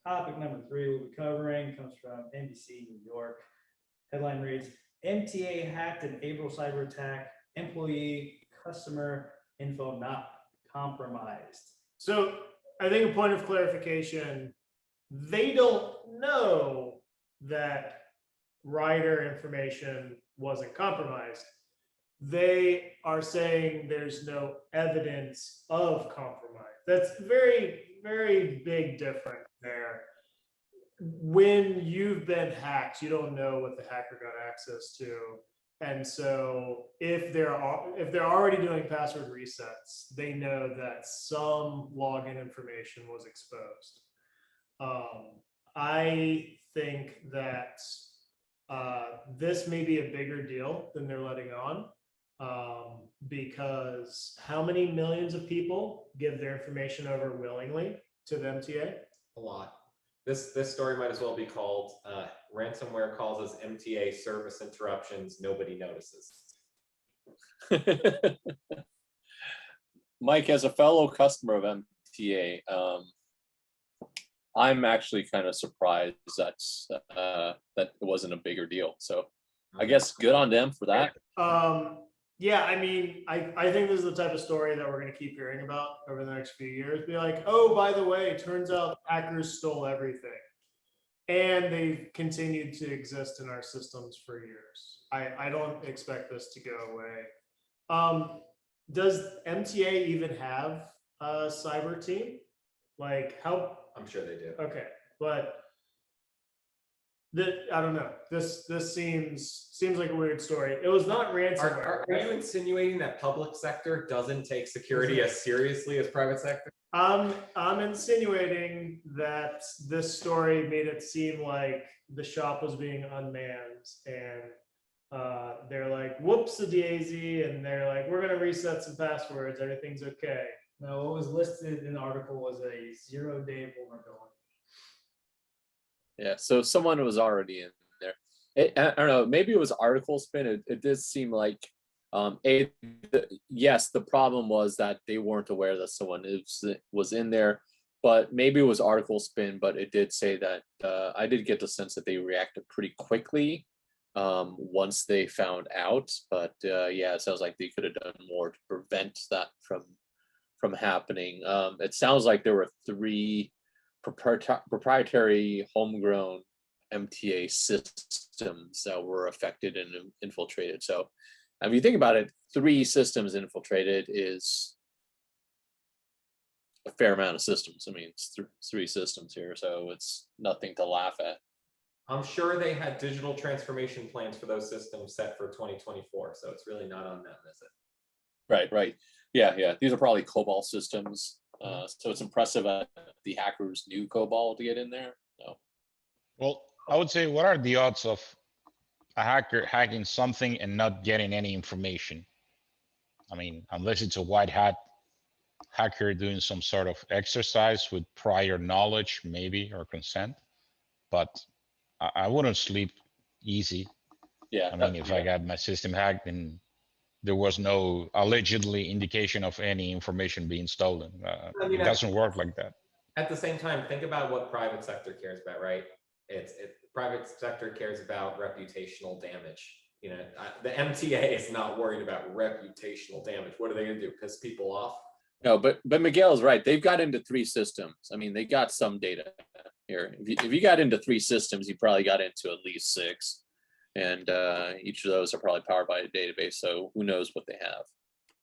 Topic number 3 we'll be covering comes from NBC New York. Headline reads, MTA hacked an April cyber attack, employee customer info not compromised. So I think a point of clarification, they don't know that rider information wasn't compromised. They are saying there's no evidence of compromise. That's very, very big difference there. When you've been hacked, you don't know what the hacker got access to. And so if they're already doing password resets, they know that some login information was exposed. I think that this may be a bigger deal than they're letting on, because how many millions of people give their information over willingly to the MTA? A lot. This story might as well be called ransomware causes MTA service interruptions nobody notices. Mike, as a fellow customer of MTA, I'm actually kind of surprised that it wasn't a bigger deal. So I guess good on them for that. Yeah, I mean, I think this is the type of story that we're going to keep hearing about over the next few years. Be like, oh, by the way, it turns out hackers stole everything. And they've continued to exist in our systems for years. I don't expect this to go away. Does MTA even have a cyber team? Like how? I'm sure they do. Okay, but I don't know. This seems like a weird story. It was not ransomware. Are you insinuating that public sector doesn't take security as seriously as private sector? I'm insinuating that this story made it seem like the shop was being unmanned, and they're like, "Whoops, a daisy," and they're like, "We're gonna reset some passwords. Everything's okay." No, what was listed in the article was a 0-day vulnerability. Yeah, so someone was already in there. I don't know, maybe it was article spin. It did seem like, yes, the problem was that they weren't aware that someone was in there, but maybe it was article spin, but it did say that, I did get the sense that they reacted pretty quickly once they found out, but yeah, it sounds like they could have done more to prevent that from happening. It sounds like there were 3 proprietary homegrown MTA systems that were affected and infiltrated. So if you think about it, 3 systems infiltrated is a fair amount of systems. I mean, it's 3 systems here, so it's nothing to laugh at. I'm sure they had digital transformation plans for those systems set for 2024, so it's really not on them, is it? Right. Yeah. These are probably COBOL systems. So it's impressive that the hackers knew COBOL to get in there. No. Well, I would say, what are the odds of a hacker hacking something and not getting any information? I mean, unless it's a white hat hacker doing some sort of exercise with prior knowledge, maybe, or consent. But I wouldn't sleep easy. Yeah. I mean, if I got my system hacked and there was no allegedly indication of any information being stolen. It doesn't work like that. At the same time, think about what private sector cares about, right? Private sector cares about reputational damage. You know, the MTA is not worried about reputational damage. What are they going to do? Piss people off? No, but Miguel's right. They've got into 3 systems. I mean, they got some data here. If you got into 3 systems, you probably got into at least 6. And each of those are probably powered by a database, so who knows what they have.